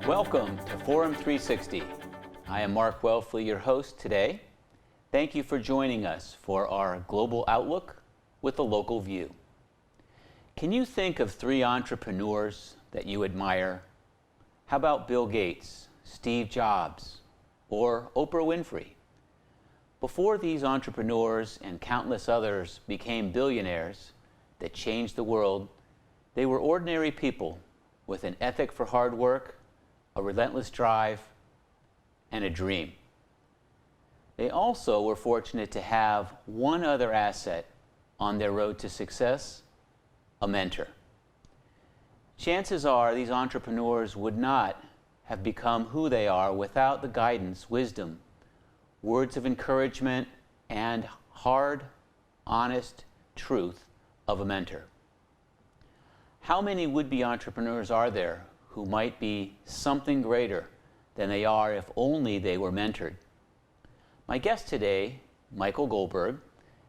Welcome to Forum 360. I am Mark Welfley, your host today. Thank you for joining us for our global outlook with a local view. Can you think of three entrepreneurs that you admire? How about Bill Gates, Steve Jobs, or Oprah Winfrey? Before these entrepreneurs and countless others became billionaires that changed the world, they were ordinary people with an ethic for hard work, a relentless drive, and a dream. They also were fortunate to have one other asset on their road to success: a mentor. Chances are these entrepreneurs would not have become who they are without the guidance, wisdom, words of encouragement, and hard, honest truth of a mentor. How many would-be entrepreneurs are there who might be something greater than they are if only they were mentored? My guest today, Michael Goldberg,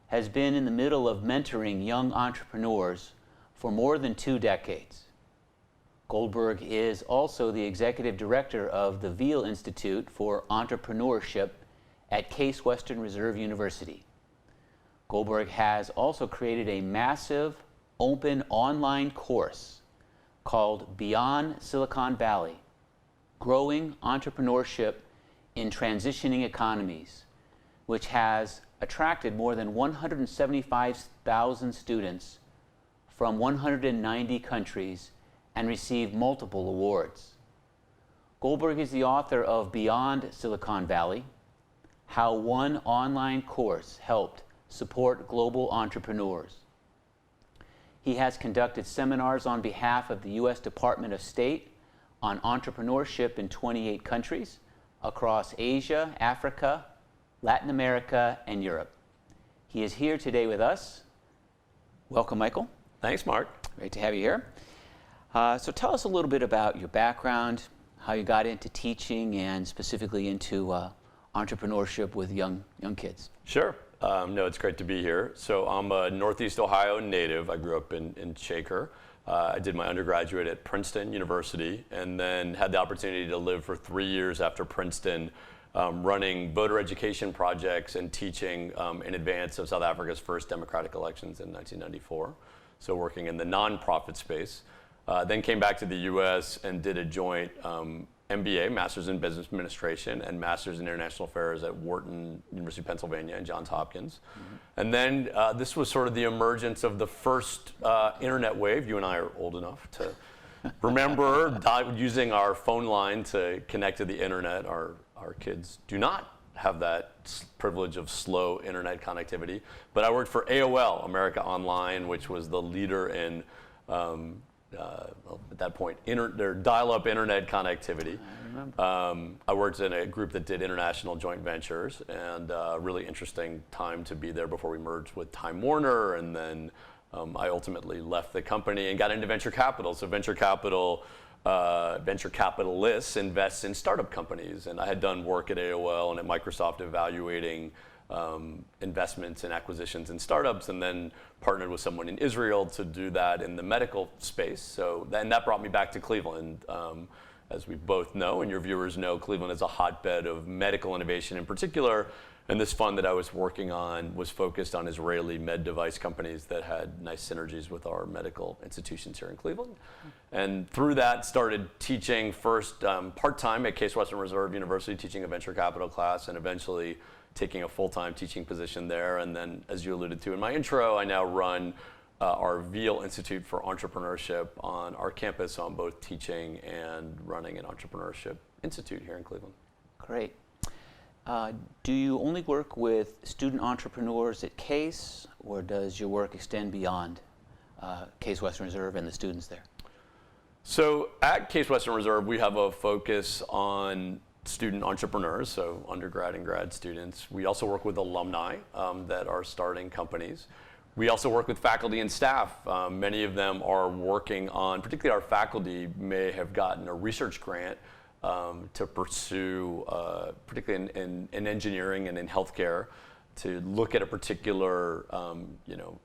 has been in the middle of mentoring young entrepreneurs for more than 2 decades. Goldberg is also the executive director of the Veale Institute for Entrepreneurship at Case Western Reserve University. Goldberg has also created a massive open online course called Beyond Silicon Valley: Growing Entrepreneurship in Transitioning Economies, which has attracted more than 175,000 students from 190 countries and received multiple awards. Goldberg is the author of Beyond Silicon Valley: How One Online Course Helped Support Global Entrepreneurs. He has conducted seminars on behalf of the U.S. Department of State on entrepreneurship in 28 countries across Asia, Africa, Latin America, and Europe. He is here today with us. Welcome, Michael. Thanks, Mark. Great to have you here. So tell us a little bit about your background, how you got into teaching and specifically into entrepreneurship with young kids. Sure. No, it's great to be here. So I'm a Northeast Ohio native. I grew up in Shaker. I did my undergraduate at Princeton University and then had the opportunity to live for 3 years after Princeton, running voter education projects and teaching in advance of South Africa's first democratic elections in 1994. So working in the nonprofit space. Then came back to the US and did a joint MBA, Master's in Business Administration, and Master's in International Affairs at Wharton, University of Pennsylvania, and Johns Hopkins. Mm-hmm. And then this was sort of the emergence of the first internet wave. You and I are old enough to remember using our phone line to connect to the internet. Our kids do not have that privilege of slow internet connectivity. But I worked for AOL, America Online, which was the leader in at that point, their dial-up internet connectivity. I worked in a group that did international joint ventures, and a really interesting time to be there before we merged with Time Warner, and then I ultimately left the company and got into venture capital. So venture capitalists invest in startup companies, and I had done work at AOL and at Microsoft evaluating investments and acquisitions in startups, and then partnered with someone in Israel to do that in the medical space. So then that brought me back to Cleveland. As we both know, and your viewers know, Cleveland is a hotbed of medical innovation in particular. And this fund that I was working on was focused on Israeli med device companies that had nice synergies with our medical institutions here in Cleveland. And through that, started teaching first part-time at Case Western Reserve University, teaching a venture capital class, and eventually taking a full-time teaching position there. And then, as you alluded to in my intro, I now run our Veale Institute for Entrepreneurship on our campus. So I'm both teaching and running an entrepreneurship institute here in Cleveland. Great. Do you only work with student entrepreneurs at Case, or does your work extend beyond Case Western Reserve and the students there? So at Case Western Reserve, we have a focus on student entrepreneurs, so undergrad and grad students. We also work with alumni that are starting companies. We also work with faculty and staff. Many of them are working on, particularly our faculty may have gotten a research grant to pursue, particularly in engineering and in healthcare, to look at a particular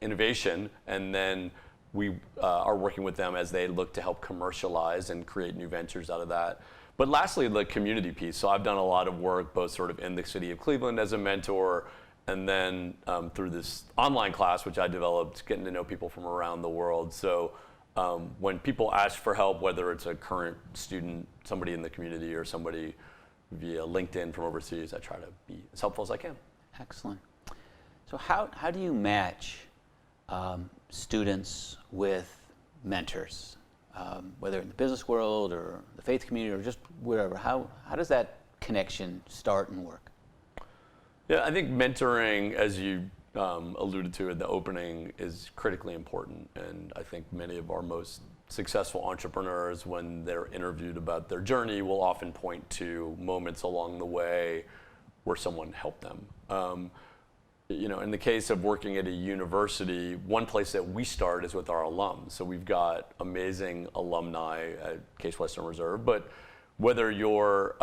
innovation, and then we are working with them as they look to help commercialize and create new ventures out of that. But lastly, the community piece. So I've done a lot of work both sort of in the city of Cleveland as a mentor, and then through this online class, which I developed, getting to know people from around the world. So when people ask for help, whether it's a current student, somebody in the community, or somebody via LinkedIn from overseas, I try to be as helpful as I can. Excellent. So how do you match students with mentors, whether in the business world or the faith community or just wherever? How does that connection start and work? Yeah, I think mentoring, as you alluded to in the opening, is critically important. And I think many of our most successful entrepreneurs, when they're interviewed about their journey, will often point to moments along the way where someone helped them. In the case of working at a university, one place that we start is with our alums. So we've got amazing alumni at Case Western Reserve, but whether you're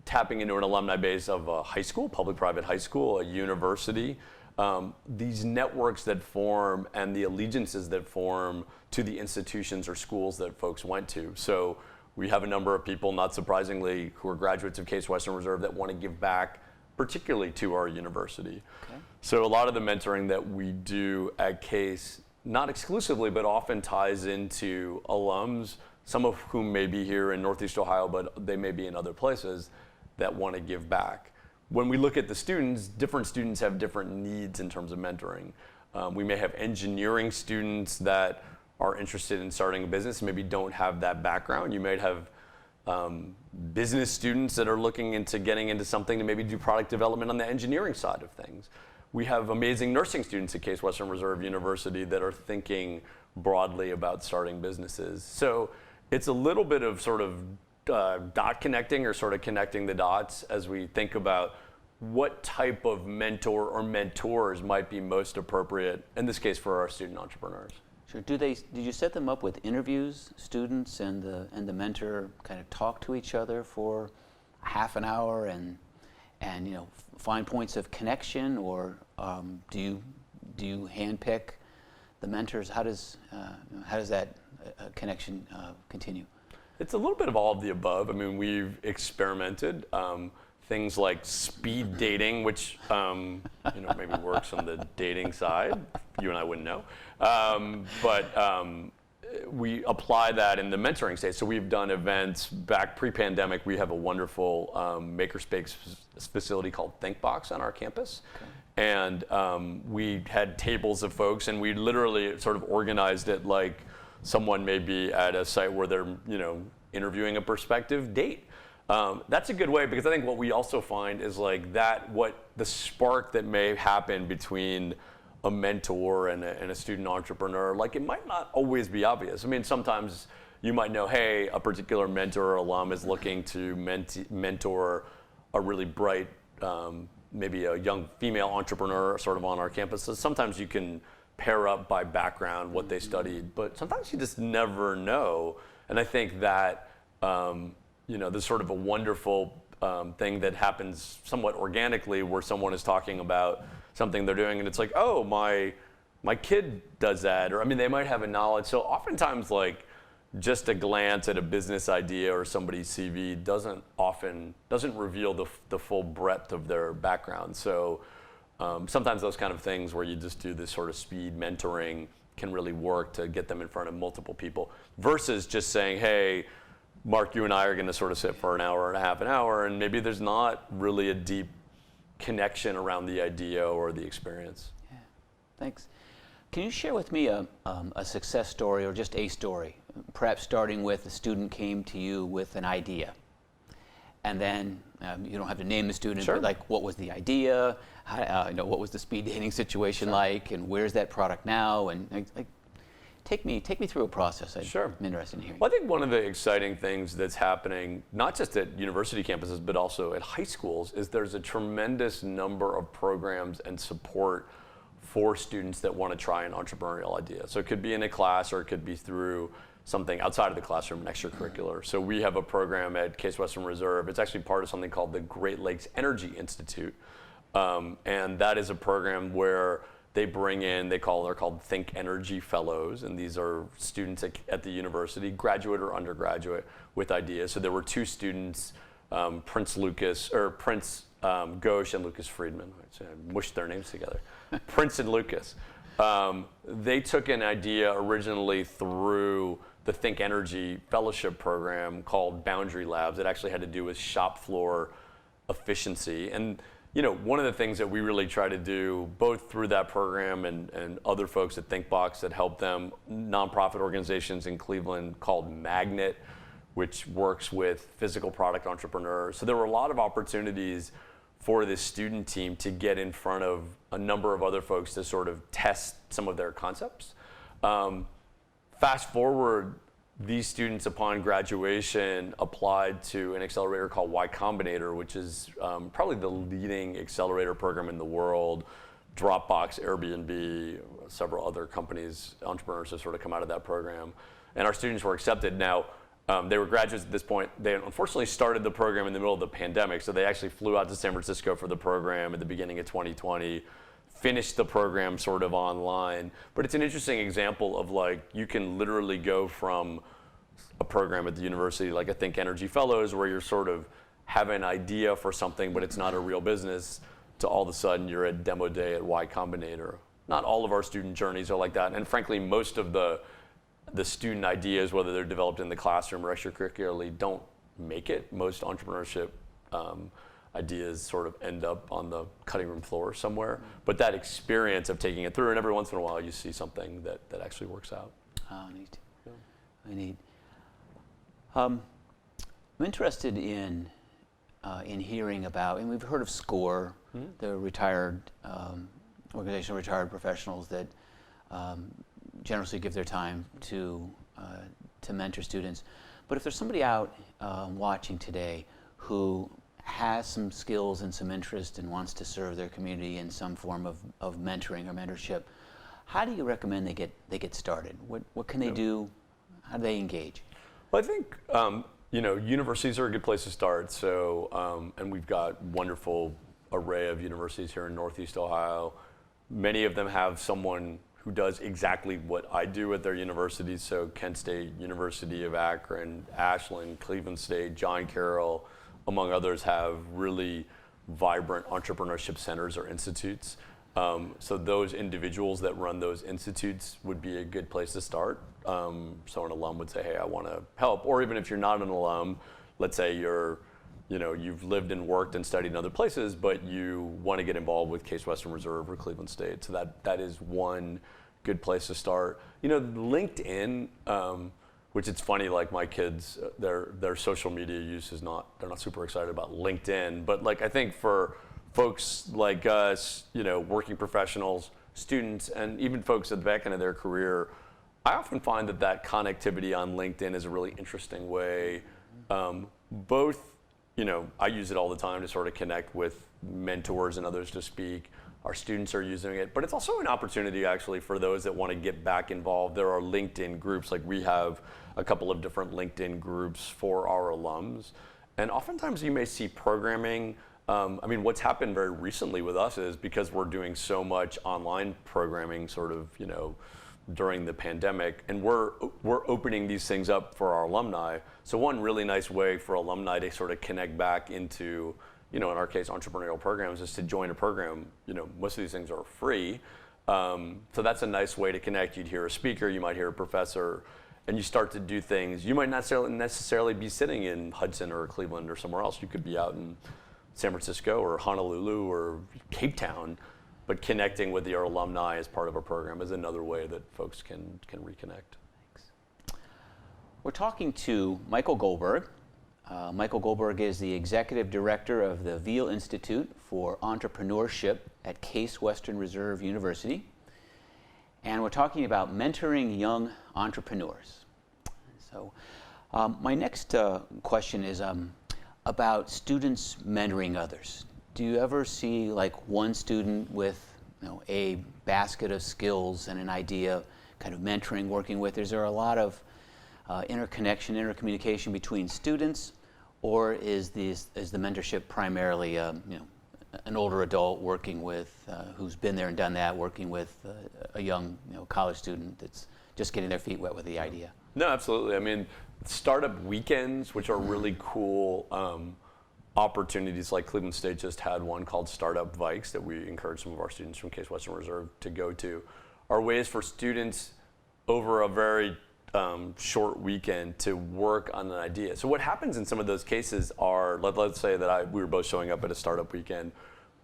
tapping into an alumni base of a high school, public-private high school, a university, these networks that form and the allegiances that form to the institutions or schools that folks went to. So we have a number of people, not surprisingly, who are graduates of Case Western Reserve that want to give back, particularly to our university. Okay. So a lot of the mentoring that we do at Case, not exclusively, but often ties into alums, some of whom may be here in Northeast Ohio, but they may be in other places, that want to give back. When we look at the students, different students have different needs in terms of mentoring. We may have engineering students that are interested in starting a business, maybe don't have that background. You might have business students that are looking into getting into something to maybe do product development on the engineering side of things. We have amazing nursing students at Case Western Reserve University that are thinking broadly about starting businesses. So it's a little bit of sort of dot connecting, or sort of connecting the dots as we think about what type of mentor or mentors might be most appropriate, in this case for our student entrepreneurs. Sure. Did you set them up with interviews, students and the mentor kind of talk to each other for half an hour and find points of connection, or do you handpick the mentors? How does that connection continue? It's a little bit of all of the above. I mean, we've experimented. Things like speed dating, which maybe works on the dating side. You and I wouldn't know. But we apply that in the mentoring stage. So we've done events back pre-pandemic. We have a wonderful makerspace facility called ThinkBox on our campus. Okay. And we had tables of folks, and we literally sort of organized it like someone may be at a site where they're interviewing a prospective date. That's a good way, because I think what we also find is like that, what the spark that may happen between a mentor and a student entrepreneur, like it might not always be obvious. I mean, sometimes you might know, hey, a particular mentor or alum is looking to mentor a really bright, maybe a young female entrepreneur sort of on our campus. So sometimes you can pair up by background, what they studied, but sometimes you just never know. And I think that there's sort of a wonderful thing that happens somewhat organically, where someone is talking about something they're doing, and it's like, oh, my kid does that, or I mean, they might have a knowledge. So oftentimes, like, just a glance at a business idea or somebody's CV doesn't reveal the full breadth of their background. So sometimes those kind of things where you just do this sort of speed mentoring can really work to get them in front of multiple people, versus just saying, hey, Mark, you and I are going to sort of sit for an hour and a half, and maybe there's not really a deep connection around the idea or the experience. Yeah, thanks. Can you share with me a success story, or just a story, perhaps starting with a student came to you with an idea, and then you don't have to name the student, sure, but like, what was the idea? What was the speed dating situation sure, like, and where's that product now? And like, take me through a process. Sure. I'm interested in hearing. Well, I think one of the exciting things that's happening, not just at university campuses, but also at high schools, is there's a tremendous number of programs and support for students that want to try an entrepreneurial idea. So it could be in a class, or it could be through something outside of the classroom, an extracurricular. So we have a program at Case Western Reserve. It's actually part of something called the Great Lakes Energy Institute. And that is a program where they bring in, they're called Think Energy Fellows, and these are students at the university, graduate or undergraduate, with ideas. So there were two students, Prince Ghosh and Lucas Friedman. I mushed their names together. Prince and Lucas. They took an idea originally through the Think Energy Fellowship program called Boundary Labs. It actually had to do with shop floor efficiency. And one of the things that we really try to do, both through that program and other folks at ThinkBox that help them, nonprofit organizations in Cleveland called Magnet, which works with physical product entrepreneurs. So there were a lot of opportunities for this student team to get in front of a number of other folks to sort of test some of their concepts. Fast forward, these students upon graduation applied to an accelerator called Y Combinator, which is probably the leading accelerator program in the world. Dropbox, Airbnb, several other companies, entrepreneurs have sort of come out of that program. And our students were accepted. Now, they were graduates at this point. They unfortunately started the program in the middle of the pandemic, so they actually flew out to San Francisco for the program at the beginning of 2020, finished the program sort of online. But it's an interesting example of you can literally go from a program at the university like a Think Energy Fellows where you're sort of have an idea for something, but it's not a real business, to all of a sudden you're at demo day at Y Combinator. Not all of our student journeys are like that. And frankly, most of the student ideas, whether they're developed in the classroom or extracurricularly, don't make it. Most entrepreneurship ideas sort of end up on the cutting room floor somewhere. But that experience of taking it through, and every once in a while you see something that actually works out. Oh, neat. Yeah. Neat. I'm interested in hearing about, and we've heard of SCORE, the retired organization of retired professionals that generously give their time to mentor students. But if there's somebody out watching today who has some skills and some interest and wants to serve their community in some form of mentoring or mentorship, how do you recommend they get started? What can they do? How do they engage? Well, I think universities are a good place to start. So, and we've got wonderful array of universities here in Northeast Ohio. Many of them have someone who does exactly what I do at their universities. So Kent State, University of Akron, Ashland, Cleveland State, John Carroll, among others, have really vibrant entrepreneurship centers or institutes. So those individuals that run those institutes would be a good place to start. So an alum would say, hey, I want to help. Or even if you're not an alum, let's say you've lived and worked and studied in other places, but you want to get involved with Case Western Reserve or Cleveland State. So that is one good place to start. LinkedIn, which it's funny, like my kids, their social media use they're not super excited about LinkedIn. But I think for folks like us, working professionals, students, and even folks at the back end of their career, I often find that connectivity on LinkedIn is a really interesting way. Both, I use it all the time to sort of connect with mentors and others to speak. Our students are using it, but it's also an opportunity actually for those that want to get back involved. There are LinkedIn groups, like we have a couple of different LinkedIn groups for our alums. And oftentimes you may see programming. What's happened very recently with us is because we're doing so much online programming sort of, during the pandemic, and we're opening these things up for our alumni. So one really nice way for alumni to sort of connect back into, in our case, entrepreneurial programs is to join a program. Most of these things are free. So that's a nice way to connect. You'd hear a speaker, you might hear a professor, and you start to do things. You might not necessarily be sitting in Hudson or Cleveland or somewhere else. You could be out in San Francisco or Honolulu or Cape Town, but connecting with your alumni as part of a program is another way that folks can reconnect. Thanks. We're talking to Michael Goldberg. Michael Goldberg is the executive director of the Veale Institute for Entrepreneurship at Case Western Reserve University. And we're talking about mentoring young entrepreneurs. So my next question is about students mentoring others. Do you ever see one student with a basket of skills and an idea kind of mentoring, working with? Is there a lot of intercommunication between students, or is the mentorship primarily an older adult working with who's been there and done that, working with a young college student that's just getting their feet wet with the idea? No, absolutely. I mean, startup weekends, which are really cool opportunities, like Cleveland State just had one called Startup Vikes that we encourage some of our students from Case Western Reserve to go to, are ways for students over a very short weekend to work on an idea. So what happens in some of those cases are, let's say that we were both showing up at a startup weekend.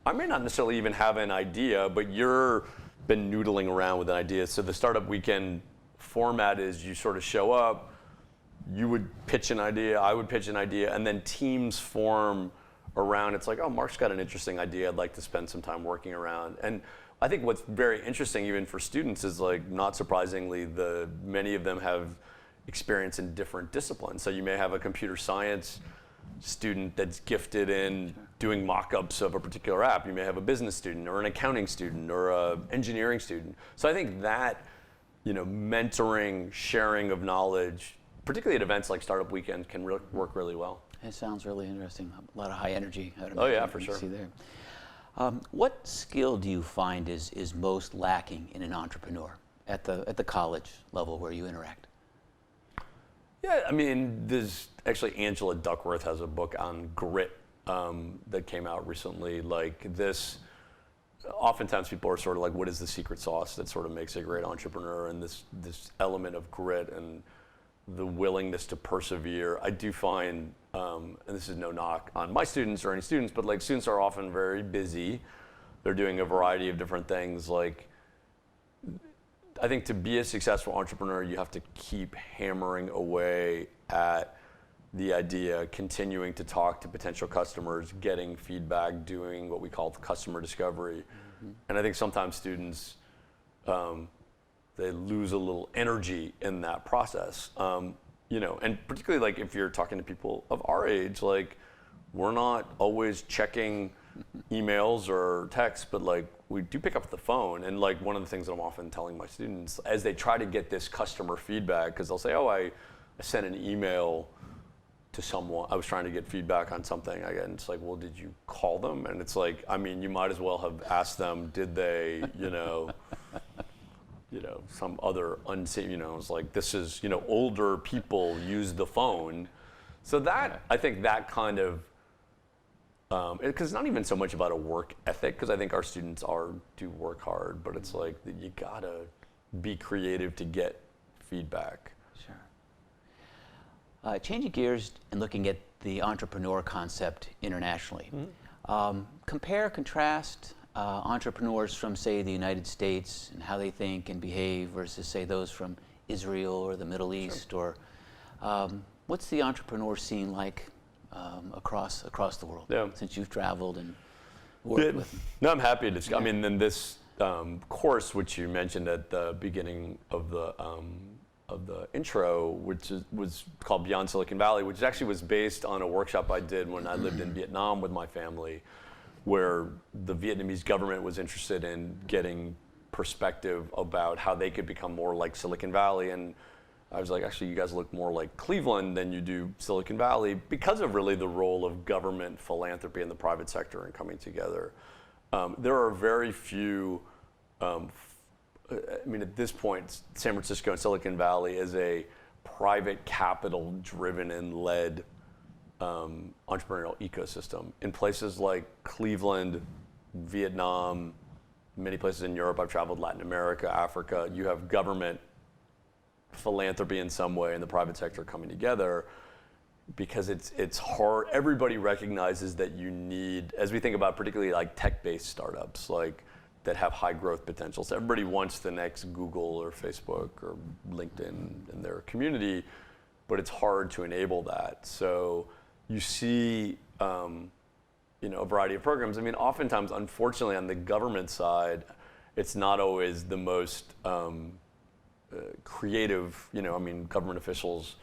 I may not necessarily even have an idea, but you're been noodling around with an idea. So the startup weekend format is you sort of show up, you would pitch an idea, I would pitch an idea, and then teams form around. It's like, oh, Mark's got an interesting idea I'd like to spend some time working around. And I think what's very interesting even for students is, like, not surprisingly, many of them have experience in different disciplines. So you may have a computer science student that's gifted in doing mock-ups of a particular app. You may have a business student or an accounting student or an engineering student. So I think that, mentoring, sharing of knowledge, particularly at events like Startup Weekend, can work really well. It sounds really interesting. A lot of high energy. Oh yeah, for sure. See there. What skill do you find is most lacking in an entrepreneur at the college level where you interact? Yeah, I mean, there's actually Angela Duckworth has a book on grit that came out recently. Like this, oftentimes people are sort of like, what is the secret sauce that sort of makes a great entrepreneur? And this element of grit and the willingness to persevere. I do find, and this is no knock on my students or any students, but like students are often very busy. They're doing a variety of different things. Like, I think to be a successful entrepreneur, you have to keep hammering away at the idea, continuing to talk to potential customers, getting feedback, doing what we call customer discovery. Mm-hmm. And I think sometimes students, they lose a little energy in that process. And particularly like if you're talking to people of our age, like we're not always checking emails or texts, but like we do pick up the phone. And like one of the things that I'm often telling my students as they try to get this customer feedback, because they'll say, oh, I sent an email to someone, I was trying to get feedback on something. Again, it's like, well, did you call them? And it's like, I mean, you might as well have asked them, did they, some other unsafe, it's like, this is, older people use the phone. So that, I think that kind of, because it's not even so much about a work ethic, because I think our students do work hard, but it's like, you gotta be creative to get feedback. Sure. Changing gears and looking at the entrepreneur concept internationally. Mm-hmm. Compare, contrast entrepreneurs from, say, the United States and how they think and behave versus, say, those from Israel or the Middle East. Sure. Or what's the entrepreneur scene like across the world? Yeah. Since you've traveled and worked with them? No, I'm happy to. I mean, in this course, which you mentioned at the beginning of the intro, which was called Beyond Silicon Valley, which actually was based on a workshop I did when I lived in Vietnam with my family, where the Vietnamese government was interested in getting perspective about how they could become more like Silicon Valley. And I was like, actually, you guys look more like Cleveland than you do Silicon Valley, because of really the role of government, philanthropy, and the private sector in coming together. There are very few, at this point, San Francisco and Silicon Valley is a private capital driven and led entrepreneurial ecosystem. In places like Cleveland, Vietnam, many places in Europe, I've traveled Latin America, Africa, you have government, philanthropy in some way, and the private sector coming together, because it's hard. Everybody recognizes that you need, as we think about particularly like tech-based startups, like that have high growth potential. So everybody wants the next Google or Facebook or LinkedIn in their community, but it's hard to enable that. So you see, a variety of programs. I mean, oftentimes, unfortunately, on the government side, it's not always the most creative. Government officials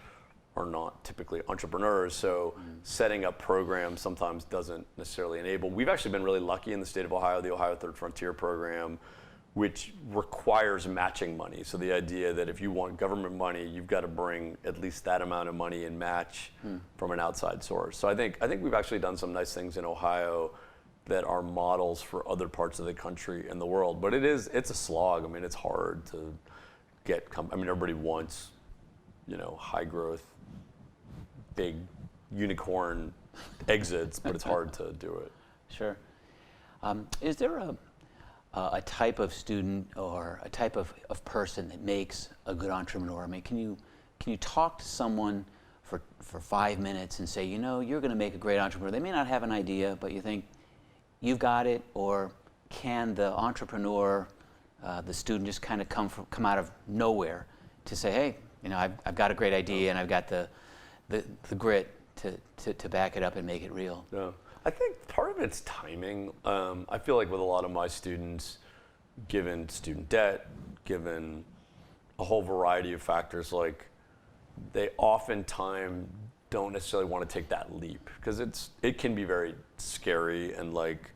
are not typically entrepreneurs, so setting up programs sometimes doesn't necessarily enable. We've actually been really lucky in the state of Ohio. The Ohio Third Frontier program which requires matching money. So the idea that if you want government money, you've got to bring at least that amount of money and match from an outside source. So I think we've actually done some nice things in Ohio that are models for other parts of the country and the world. But it's a slog. I mean, it's hard to get, everybody wants, high growth, big unicorn exits, but it's hard to do it. Sure. Is there a type of student or a type of person that makes a good entrepreneur? I mean, can you talk to someone for 5 minutes and say, you're going to make a great entrepreneur? They may not have an idea, but you think you've got it. Or can the entrepreneur, the student, just kind of come out of nowhere to say, hey, I've got a great idea and I've got the grit to back it up and make it real? Yeah. I think part of it's timing. I feel like with a lot of my students, given student debt, given a whole variety of factors, like they oftentimes don't necessarily want to take that leap because it can be very scary, and like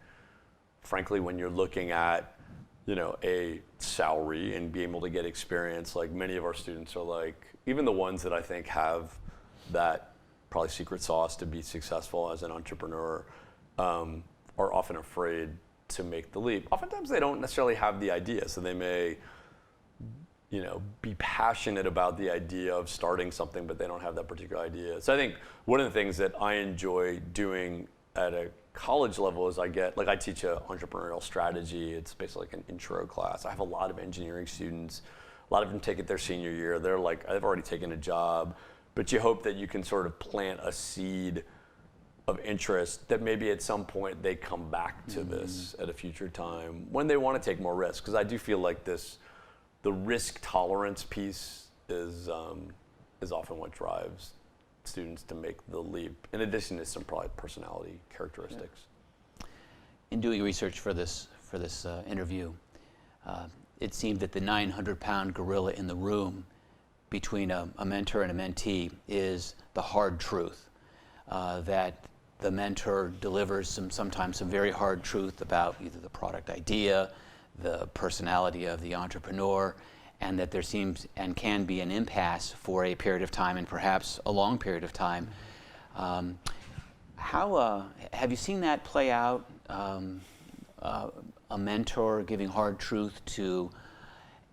frankly, when you're looking at a salary and being able to get experience, like many of our students are like, even the ones that I think have that probably secret sauce to be successful as an entrepreneur, are often afraid to make the leap. Oftentimes they don't necessarily have the idea, so they may be passionate about the idea of starting something, but they don't have that particular idea. So I think one of the things that I enjoy doing at a college level is I teach an entrepreneurial strategy. It's basically like an intro class. I have a lot of engineering students. A lot of them take it their senior year. They're like, I've already taken a job, but you hope that you can sort of plant a seed of interest that maybe at some point they come back to this at a future time when they want to take more risks. Because I do feel like the risk tolerance piece is often what drives students to make the leap, in addition to some probably personality characteristics. Yeah. In doing research for this interview, it seemed that the 900-pound gorilla in the room between a mentor and a mentee is the hard truth, that the mentor delivers sometimes some very hard truth about either the product idea, the personality of the entrepreneur, and that there seems and can be an impasse for a period of time, and perhaps a long period of time. How have you seen that play out? A mentor giving hard truth to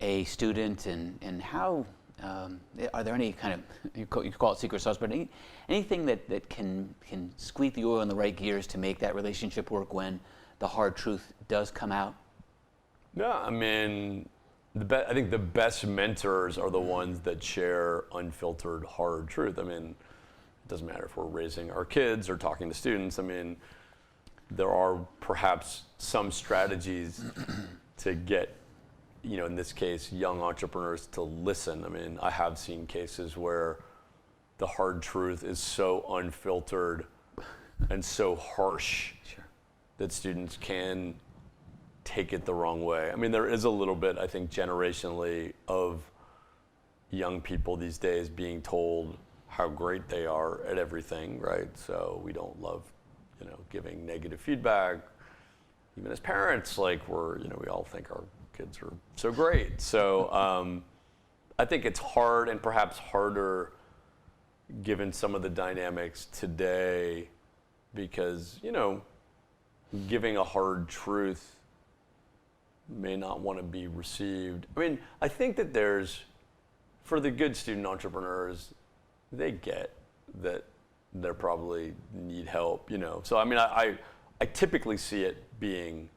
a student, and how are there any kind of, you call it secret sauce, but anything that can squeeze the oil in the right gears to make that relationship work when the hard truth does come out? Yeah, I mean, I think the best mentors are the ones that share unfiltered hard truth. I mean, it doesn't matter if we're raising our kids or talking to students. I mean, there are perhaps some strategies to get, in this case, young entrepreneurs to listen. I mean, I have seen cases where the hard truth is so unfiltered and so harsh that students can take it the wrong way. I mean, there is a little bit, I think, generationally of young people these days being told how great they are at everything, right? So we don't love, giving negative feedback. Even as parents, like we all think our kids are so great. So I think it's hard, and perhaps harder given some of the dynamics today, because, giving a hard truth may not want to be received. I mean, I think that for the good student entrepreneurs, they get that they probably need help, So I mean, I typically see it being,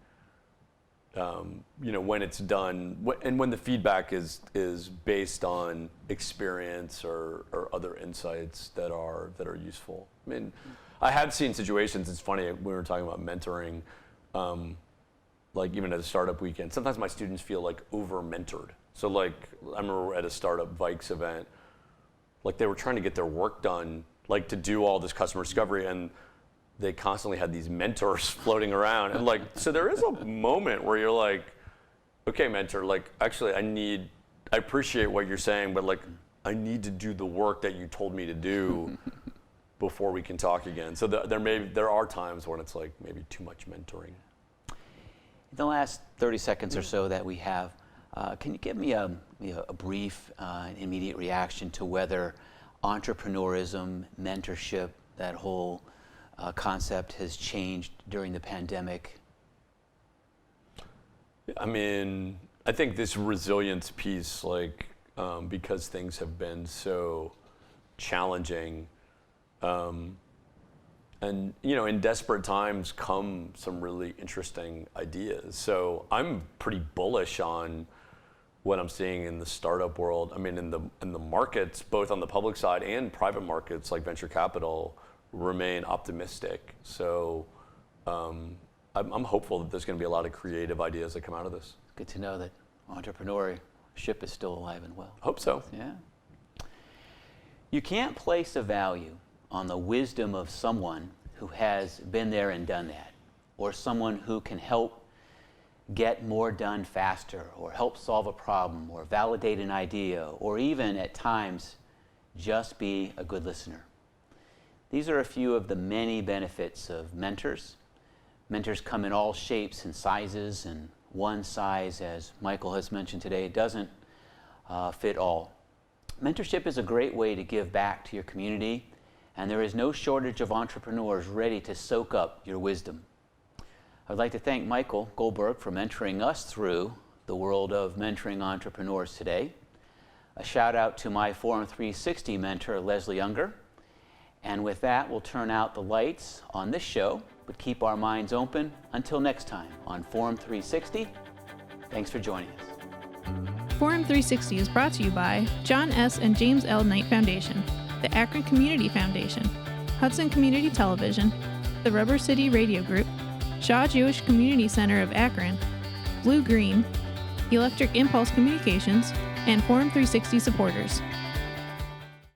when it's done, and when the feedback is based on experience or other insights that are useful. I mean, I have seen situations. It's funny, we were talking about mentoring. Like even at a startup weekend, sometimes my students feel like over-mentored. So like, I remember at a startup Vikes event, like they were trying to get their work done, like to do all this customer discovery, and they constantly had these mentors floating around. And like, so there is a moment where you're like, okay, mentor, like actually I appreciate what you're saying, but like, I need to do the work that you told me to do before we can talk again. So there are times when it's like maybe too much mentoring. In the last 30 seconds or so that we have, can you give me a brief immediate reaction to whether entrepreneurism, mentorship, that whole concept has changed during the pandemic? I mean, I think this resilience piece, because things have been so challenging, and in desperate times come some really interesting ideas. So I'm pretty bullish on what I'm seeing in the startup world. I mean, in the markets, both on the public side and private markets like venture capital, remain optimistic. So I'm hopeful that there's going to be a lot of creative ideas that come out of this. Good to know that entrepreneurship is still alive and well. Hope so. Yeah. You can't place a value on the wisdom of someone who has been there and done that, or someone who can help get more done faster, or help solve a problem, or validate an idea, or even at times just be a good listener. These are a few of the many benefits of mentors. Mentors come in all shapes and sizes, and one size, as Michael has mentioned today, doesn't fit all. Mentorship is a great way to give back to your community, and there is no shortage of entrepreneurs ready to soak up your wisdom. I'd like to thank Michael Goldberg for mentoring us through the world of mentoring entrepreneurs today. A shout out to my Forum 360 mentor, Leslie Unger. And with that, we'll turn out the lights on this show, but keep our minds open until next time on Forum 360. Thanks for joining us. Forum 360 is brought to you by John S. and James L. Knight Foundation, the Akron Community Foundation, Hudson Community Television, the Rubber City Radio Group, Shaw Jewish Community Center of Akron, Blue Green, Electric Impulse Communications, and Forum 360 supporters.